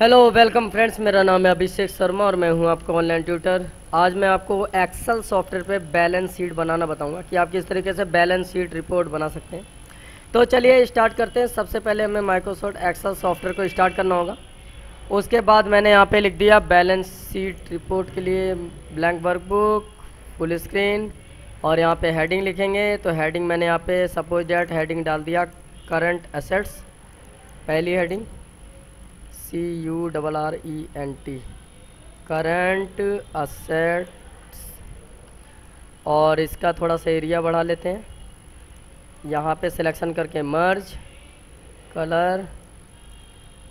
Hello welcome friends, मेरा नाम है अभिषेक शर्मा और मैं हूं आपका ऑनलाइन ट्यूटर। आज मैं आपको एक्सेल सॉफ्टवेयर पे बैलेंस शीट बनाना बताऊंगा कि आप किस तरीके से बैलेंस शीट रिपोर्ट बना सकते हैं। तो चलिए स्टार्ट करते हैं। सबसे पहले हमें माइक्रोसॉफ्ट एक्सेल सॉफ्टवेयर को स्टार्ट करना होगा। उसके बाद मैंने यहाँ पे लिख दिया बैलेंस शीट रिपोर्ट के लिए ब्लैंक वर्कबुक फुल स्क्रीन, और यहाँ पे हेडिंग लिखेंगे। तो हेडिंग मैंने यहाँ पे सपोज दैट हेडिंग डाल दिया करंट एसेट्स, पहली हेडिंग CURRENT करंट असेट्स, और इसका थोड़ा सा एरिया बढ़ा लेते हैं। यहाँ पे सिलेक्शन करके मर्ज कलर,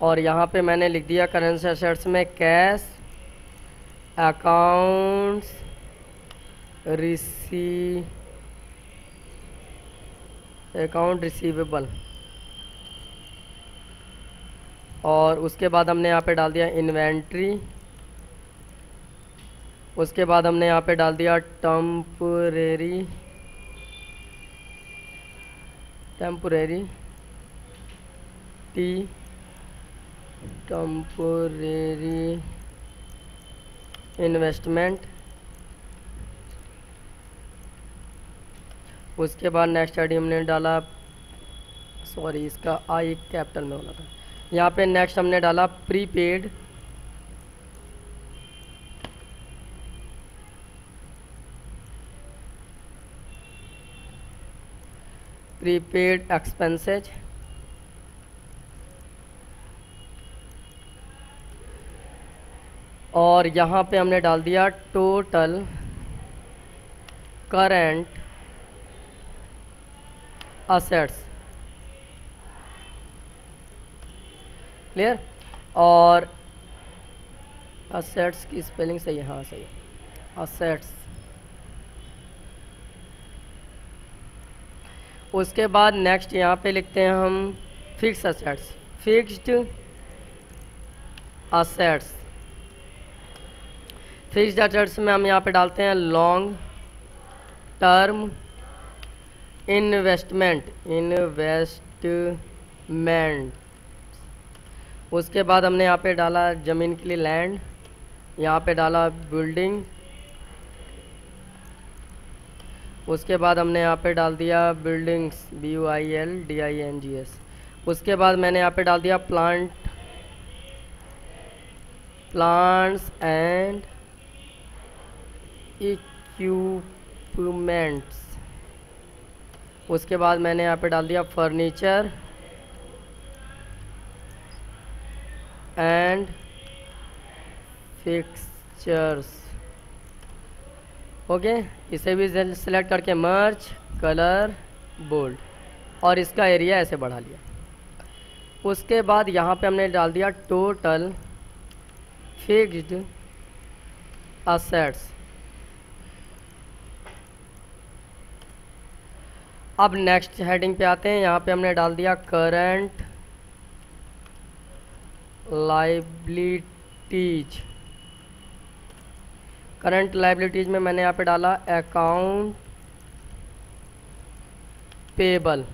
और यहाँ पे मैंने लिख दिया करंट असेट्स में कैश अकाउंट्स अकाउंट रिसीवेबल, और उसके बाद हमने यहाँ पे डाल दिया इन्वेंट्री। उसके बाद हमने यहाँ पे डाल दिया टेम्परेरी इन्वेस्टमेंट। उसके बाद नेक्स्ट आईडी हमने डाला, सॉरी इसका आई कैपिटल में होना था। यहाँ पे नेक्स्ट हमने डाला प्रीपेड एक्सपेंसेज, और यहाँ पे हमने डाल दिया टोटल करंट असेट्स। क्लियर? और असेट्स की स्पेलिंग सही है? हाँ सही है, असेट्स। उसके बाद नेक्स्ट यहाँ पे लिखते हैं हम fix assets, fixed assets. Fixed assets में हम यहाँ पे डालते हैं लॉन्ग टर्म इन्वेस्टमेंट। उसके बाद हमने यहाँ पे डाला ज़मीन के लिए लैंड, यहाँ पे डाला बिल्डिंग। उसके बाद हमने यहाँ पे डाल दिया बिल्डिंग्स BUILDINGS। उसके बाद मैंने यहाँ पे डाल दिया प्लांट्स एंड इक्विपमेंट्स। उसके बाद मैंने यहाँ पे डाल दिया फर्नीचर एंड फिक्सचर्स। ओके, इसे भी सिलेक्ट करके मर्ज कलर बोल्ड, और इसका एरिया ऐसे बढ़ा लिया। उसके बाद यहाँ पे हमने डाल दिया टोटल फिक्स्ड असेट्स। अब नेक्स्ट हेडिंग पे आते हैं। यहाँ पे हमने डाल दिया करंट लायबिलिटीज। करंट लायबिलिटीज में मैंने यहाँ पे डाला अकाउंट पेबल।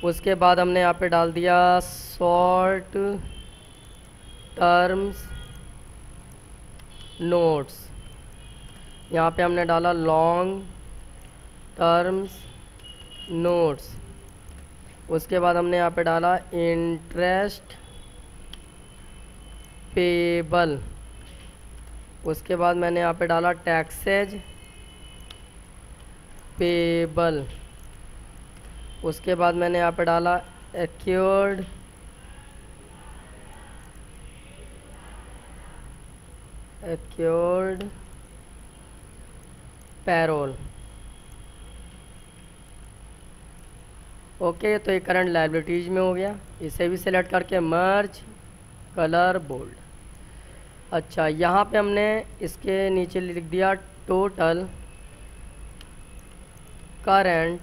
उसके बाद हमने यहाँ पे डाल दिया शॉर्ट टर्म्स नोट्स। यहाँ पे हमने डाला लॉन्ग टर्म्स नोट्स। उसके बाद हमने यहाँ पे डाला इंटरेस्ट पेबल। उसके बाद मैंने यहाँ पे डाला टैक्सेज पेबल। उसके बाद मैंने यहाँ पे डाला एक्योर्ड पैरोल। ओके, तो ये करंट लायबिलिटीज में हो गया। इसे भी सिलेक्ट करके मर्ज कलर बोल्ड। अच्छा, यहाँ पे हमने इसके नीचे लिख दिया टोटल करंट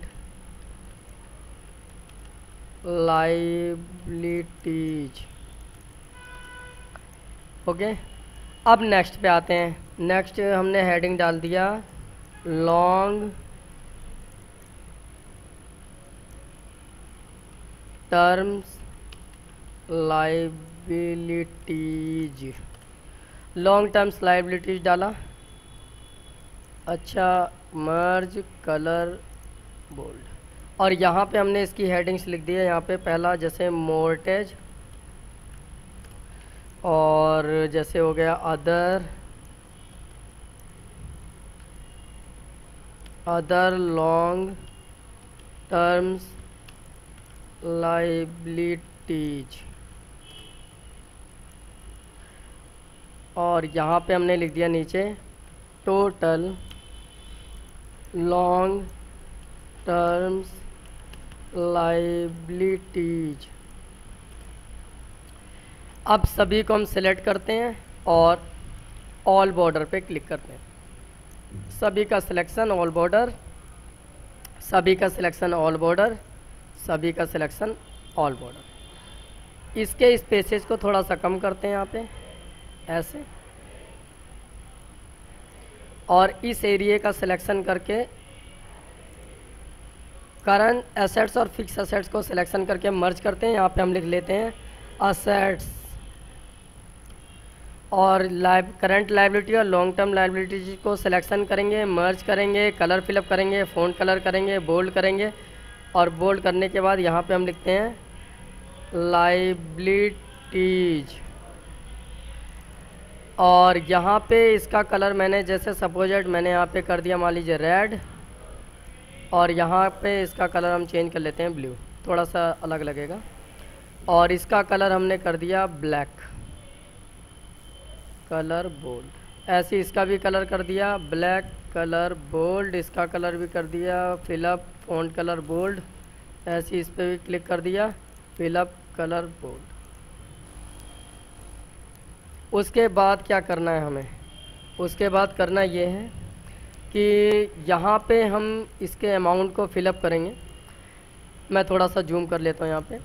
लायबिलिटीज। ओके, अब नेक्स्ट पे आते हैं। नेक्स्ट हमने हेडिंग डाल दिया long terms liabilities, long terms liabilities डाला। अच्छा, मर्ज कलर बोल्ड, और यहाँ पे हमने इसकी हेडिंग्स लिख दी है। यहाँ पे पहला जैसे मोर्टेज, और जैसे हो गया अदर लॉन्ग टर्म्स लाइबिलिटीज, और यहाँ पे हमने लिख दिया नीचे टोटल लॉन्ग टर्म्स लाइबिलिटीज। अब सभी को हम सिलेक्ट करते हैं और ऑल बॉर्डर पे क्लिक करते हैं। सभी का सिलेक्शन ऑल बॉर्डर, सभी का सिलेक्शन ऑल बॉर्डर, सभी का सिलेक्शन ऑल बॉर्डर। इसके स्पेसेस को थोड़ा सा कम करते हैं यहाँ पे ऐसे, और इस एरिया का सिलेक्शन करके करंट एसेट्स और फिक्स एसेट्स को सिलेक्शन करके मर्ज करते हैं। यहाँ पे हम लिख लेते हैं असेट्स, और करंट लाइबिलिटी और लॉन्ग टर्म लाइबिलिटी को सिलेक्शन करेंगे, मर्ज करेंगे, कलर फिलअप करेंगे, फ़ॉन्ट कलर करेंगे, बोल्ड करेंगे, और बोल्ड करने के बाद यहाँ पे हम लिखते हैं लाइबिलिटीज। और यहाँ पे इसका कलर मैंने जैसे सपोजेट मैंने यहाँ पे कर दिया मान लीजिए रेड, और यहाँ पे इसका कलर हम चेंज कर लेते हैं ब्लू, थोड़ा सा अलग लगेगा, और इसका कलर हमने कर दिया ब्लैक, कलर बोल्ड। ऐसे इसका भी कलर कर दिया ब्लैक कलर बोल्ड, इसका कलर भी कर दिया फिलअप फ़ॉन्ट कलर बोल्ड, ऐसे इस पर भी क्लिक कर दिया फिलअप कलर बोल्ड। उसके बाद क्या करना है हमें, उसके बाद करना ये है कि यहाँ पे हम इसके अमाउंट को फिलअप करेंगे। मैं थोड़ा सा जूम कर लेता हूँ यहाँ पे।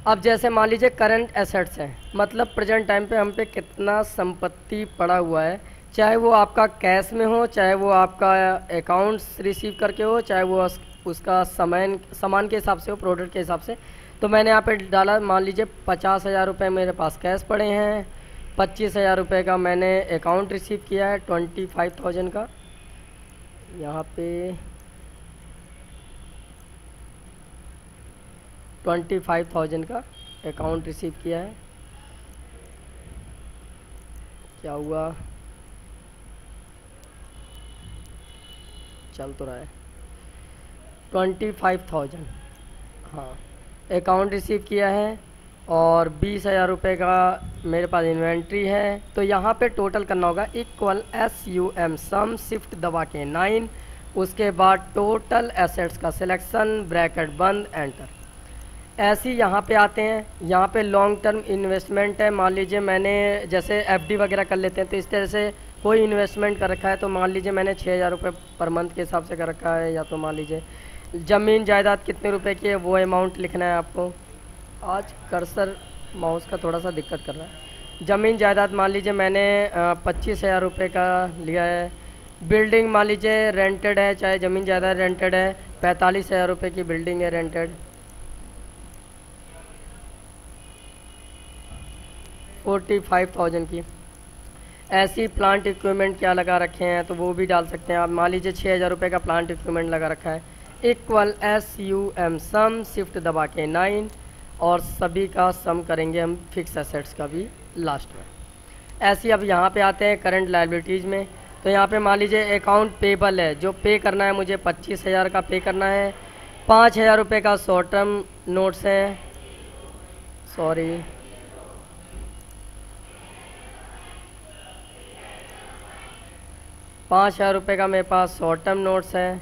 अब जैसे मान लीजिए करंट एसेट्स हैं, मतलब प्रेजेंट टाइम पे हम पे कितना संपत्ति पड़ा हुआ है, चाहे वो आपका कैश में हो, चाहे वो आपका अकाउंट्स रिसीव करके हो, चाहे वो उसका सामान के हिसाब से हो, प्रोडक्ट के हिसाब से। तो मैंने यहाँ पे डाला मान लीजिए 50,000 रुपये मेरे पास कैश पड़े हैं, 25,000 रुपये का मैंने अकाउंट रिसीव किया है 25,000 का, यहाँ पे 25,000 का अकाउंट रिसीव किया है। क्या हुआ, चल तो रहा है 25,000, हाँ अकाउंट रिसीव किया है, और 20,000 रुपये का मेरे पास इन्वेंट्री है। तो यहाँ पे टोटल करना होगा इक्वल SUM सम शिफ्ट दबा के 9, उसके बाद टोटल एसेट्स का सिलेक्शन ब्रैकेट बंद एंटर। ऐसे ही यहाँ पे आते हैं, यहाँ पे लॉन्ग टर्म इन्वेस्टमेंट है, मान लीजिए मैंने जैसे FD वगैरह कर लेते हैं, तो इस तरह से कोई इन्वेस्टमेंट कर रखा है, तो मान लीजिए मैंने 6,000 रुपये पर मंथ के हिसाब से कर रखा है, या तो मान लीजिए ज़मीन जायदाद कितने रुपए की है वो अमाउंट लिखना है आपको। आज कर्सर माउस का थोड़ा सा दिक्कत कर रहा है। ज़मीन जायदाद मान लीजिए मैंने 25,000 रुपये का लिया है। बिल्डिंग मान लीजिए रेंटेड है, चाहे ज़मीन जायदाद रेंटेड है, 45,000 रुपये की बिल्डिंग है रेंटेड। 45,000 की। ऐसी प्लांट इक्विपमेंट क्या लगा रखे हैं तो वो भी डाल सकते हैं आप। मान लीजिए 6,000 रुपये का प्लांट इक्विपमेंट लगा रखा है, इक्वल SUM सम शिफ्ट दबा के 9, और सभी का सम करेंगे हम फिक्स एसेट्स का भी लास्ट में। ऐसे अब यहाँ पे आते हैं करंट लायबिलिटीज़ में। तो यहाँ पे मान लीजिए अकाउंट पेबल है, जो पे करना है मुझे 25,000 का पे करना है। 5,000 रुपये का शॉर्ट टर्म नोट्स हैं, सॉरी 5,000 रुपये का मेरे पास शॉर्ट टर्म नोट्स है।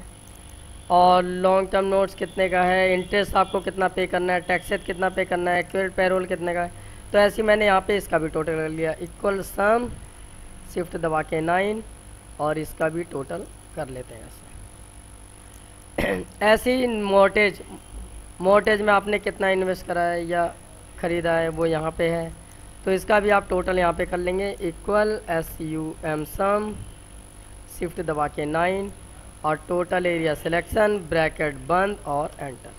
और लॉन्ग टर्म नोट्स कितने का है, इंटरेस्ट आपको कितना पे करना है, टैक्सेस कितना पे करना है, एक्यूरेट पेरोल कितने का है। तो ऐसे मैंने यहाँ पे इसका भी टोटल कर लिया, इक्वल सम शिफ्ट दबा के 9, और इसका भी टोटल कर लेते हैं ऐसे। ऐसे ही मोर्टेज में आपने कितना इन्वेस्ट करा है या ख़रीदा है वो यहाँ पे है, तो इसका भी आप टोटल यहाँ पे कर लेंगे, इक्वल SUM सम शिफ्ट दबा के 9, और टोटल एरिया सिलेक्शन ब्रैकेट बंद और एंटर।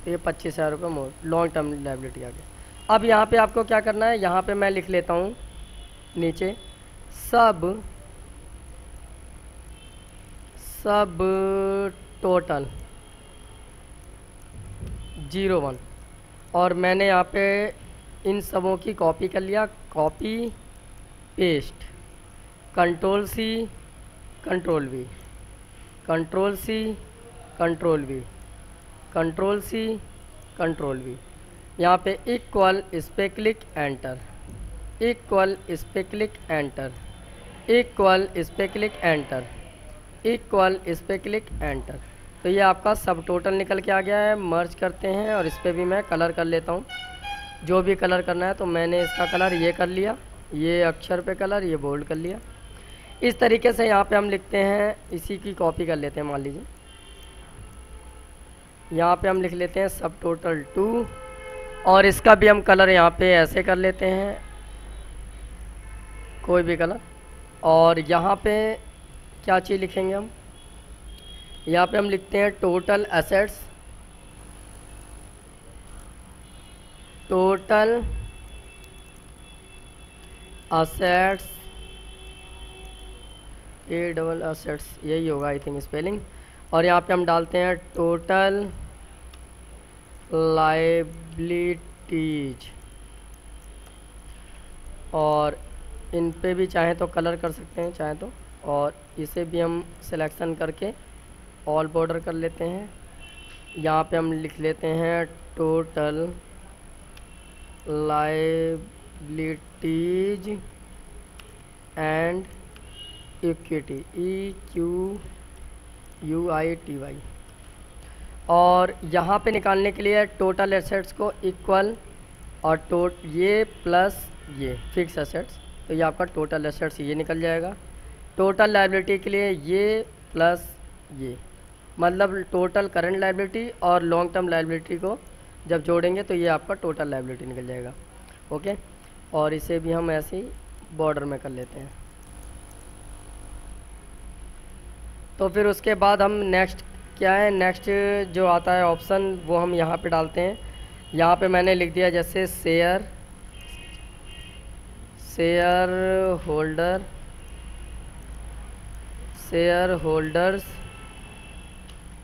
तो ये 25,000 रुपये लॉन्ग टर्म लायबिलिटी आ गया। अब यहाँ पे आपको क्या करना है, यहाँ पे मैं लिख लेता हूँ नीचे सब टोटल 01, और मैंने यहाँ पे इन सबों की कॉपी कर लिया, copy paste, control C control V, control C control V, control C control V, यहाँ पे इक्वल, इस पे क्लिक एंटर, इक्वल, इस पे क्लिक एंटर, इक्वल, इस पे क्लिक एंटर, इक्वल, इस पे क्लिक एंटर। तो ये आपका सब टोटल निकल के आ गया है। मर्ज करते हैं और इस पे भी मैं कलर कर लेता हूँ, जो भी कलर करना है। तो मैंने इसका कलर ये कर लिया, ये अक्षर पे कलर, ये बोल्ड कर लिया। इस तरीके से यहाँ पे हम लिखते हैं, इसी की कॉपी कर लेते हैं। मान लीजिए यहाँ पे हम लिख लेते हैं सब टोटल 2, और इसका भी हम कलर यहाँ पे ऐसे कर लेते हैं, कोई भी कलर। और यहाँ पे क्या चीज़ लिखेंगे हम, यहाँ पे हम लिखते हैं total assets, total assets, A double assets, यही होगा आई थिंक स्पेलिंग। और यहाँ पे हम डालते हैं टोटल लायबिलिटीज, और इन पे भी चाहें तो कलर कर सकते हैं चाहें तो, और इसे भी हम सिलेक्शन करके ऑल बॉर्डर कर लेते हैं। यहाँ पे हम लिख लेते हैं total liabilities and equity, EQUITY। और यहाँ पे निकालने के लिए टोटल एसेट्स को इक्वल और ये प्लस ये फिक्स एसेट्स, तो ये आपका टोटल एसेट्स ये निकल जाएगा। टोटल लायबिलिटी के लिए ये प्लस ये, मतलब टोटल करंट लायबिलिटी और लॉन्ग टर्म लायबिलिटी को जब जोड़ेंगे तो ये आपका टोटल लायबिलिटी निकल जाएगा। ओके, और इसे भी हम ऐसे ही बॉर्डर में कर लेते हैं। तो फिर उसके बाद हम नेक्स्ट क्या है, नेक्स्ट जो आता है ऑप्शन वो हम यहाँ पे डालते हैं। यहाँ पे मैंने लिख दिया जैसे शेयर होल्डर्स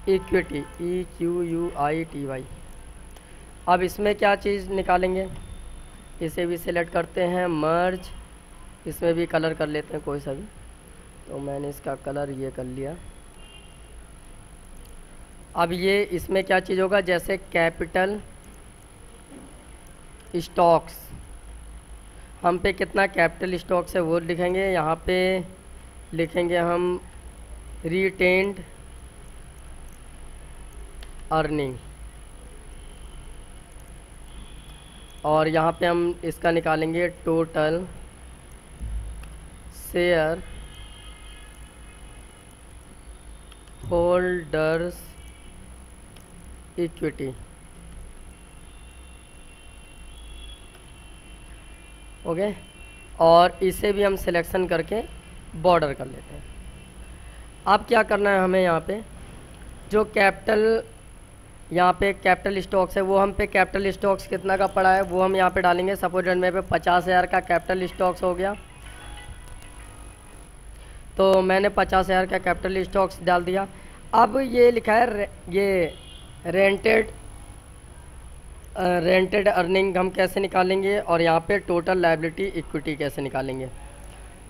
इक्विटी, EQUITY। अब इसमें क्या चीज़ निकालेंगे, इसे भी सिलेक्ट करते हैं, मर्ज, इसमें भी कलर कर लेते हैं कोई सा भी। तो मैंने इसका कलर ये कर लिया। अब ये इसमें क्या चीज़ होगा, जैसे कैपिटल स्टॉक्स, हम पे कितना कैपिटल स्टॉक्स है वो लिखेंगे। यहाँ पे लिखेंगे हम रिटेन्ड अर्निंग, और यहाँ पे हम इसका निकालेंगे total share holders equity. Okay, और इसे भी हम सिलेक्शन करके बॉर्डर कर लेते हैं। अब क्या करना है हमें, यहाँ पे जो कैपिटल, यहाँ पे कैपिटल स्टॉक्स है, वो हम पे कैपिटल स्टॉक्स कितना का पड़ा है वो हम यहाँ पे डालेंगे। सपोज मेरे पे 50,000 का कैपिटल स्टॉक्स हो गया, तो मैंने 50,000 का कैपिटल स्टॉक्स डाल दिया। अब ये लिखा है ये रेंटेड अर्निंग हम कैसे निकालेंगे, और यहाँ पे टोटल लायबिलिटी इक्विटी कैसे निकालेंगे।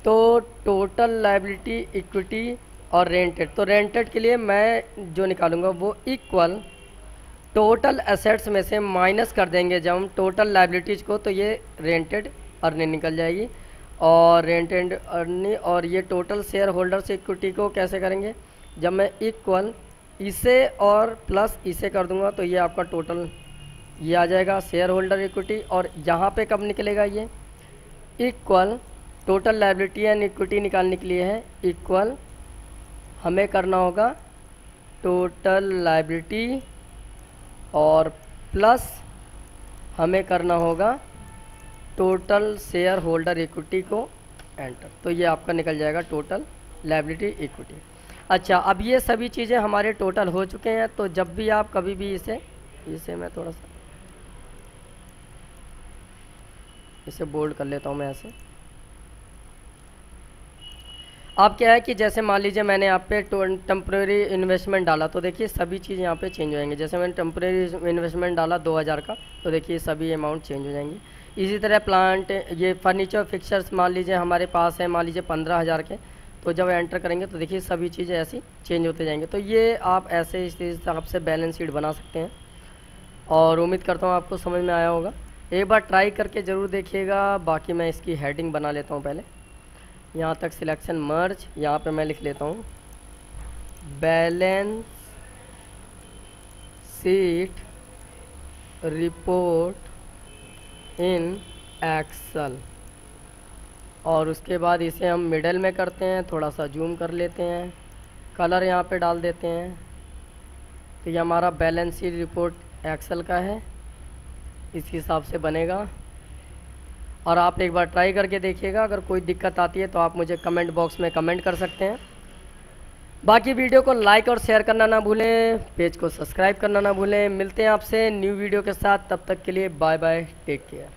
तो टोटल लायबिलिटी इक्विटी और रेंटेड, तो रेंटेड के लिए मैं जो निकालूंगा वो इक्वल टोटल एसेट्स में से माइनस कर देंगे जब हम टोटल लायबिलिटीज़ को, तो ये रेंटेड अर्निंग निकल जाएगी। और रेंटेड अर्निंग और ये टोटल शेयर होल्डर्स इक्विटी को कैसे करेंगे, जब मैं इक्वल इसे और प्लस इसे कर दूंगा तो ये आपका टोटल ये आ जाएगा शेयर होल्डर इक्विटी। और यहाँ पे कब निकलेगा, ये equal total liability and equity निकालने के लिए है इक्वल, हमें करना होगा टोटल लायबिलिटी और प्लस हमें करना होगा टोटल शेयर होल्डर इक्विटी को एंटर, तो ये आपका निकल जाएगा टोटल लायबिलिटी इक्विटी। अच्छा, अब ये सभी चीज़ें हमारे टोटल हो चुके हैं। तो जब भी आप कभी भी इसे मैं थोड़ा सा इसे बोल्ड कर लेता हूँ मैं ऐसे। अब क्या है कि जैसे मान लीजिए मैंने यहाँ पे टेम्प्रेरी इन्वेस्टमेंट डाला, तो देखिए सभी चीज़ यहाँ पे चेंज हो जाएंगे। जैसे मैंने टेम्प्रेरी इन्वेस्टमेंट डाला 2000 का, तो देखिए सभी अमाउंट चेंज हो जाएंगे। इसी तरह प्लांट, ये फर्नीचर फिक्सर्स मान लीजिए हमारे पास है, मान लीजिए 15,000 के, तो जब एंटर करेंगे तो देखिए सभी चीज़ें ऐसी चेंज होते जाएंगे। तो ये आप ऐसे इस हिसाब से बैलेंस शीट बना सकते हैं, और उम्मीद करता हूँ आपको समझ में आया होगा। एक बार ट्राई करके ज़रूर देखिएगा। बाकी मैं इसकी हेडिंग बना लेता हूँ पहले, यहाँ तक सिलेक्शन मर्ज, यहाँ पे मैं लिख लेता हूँ balance sheet report in Excel, और उसके बाद इसे हम मिडल में करते हैं, थोड़ा सा जूम कर लेते हैं, कलर यहाँ पे डाल देते हैं। तो ये हमारा बैलेंस शीट रिपोर्ट एक्सेल का है, इस हिसाब से बनेगा। और आप एक बार ट्राई करके देखिएगा। अगर कोई दिक्कत आती है तो आप मुझे कमेंट बॉक्स में कमेंट कर सकते हैं। बाकी वीडियो को लाइक और शेयर करना ना भूलें, पेज को सब्सक्राइब करना ना भूलें। मिलते हैं आपसे न्यू वीडियो के साथ, तब तक के लिए बाय बाय, टेक केयर।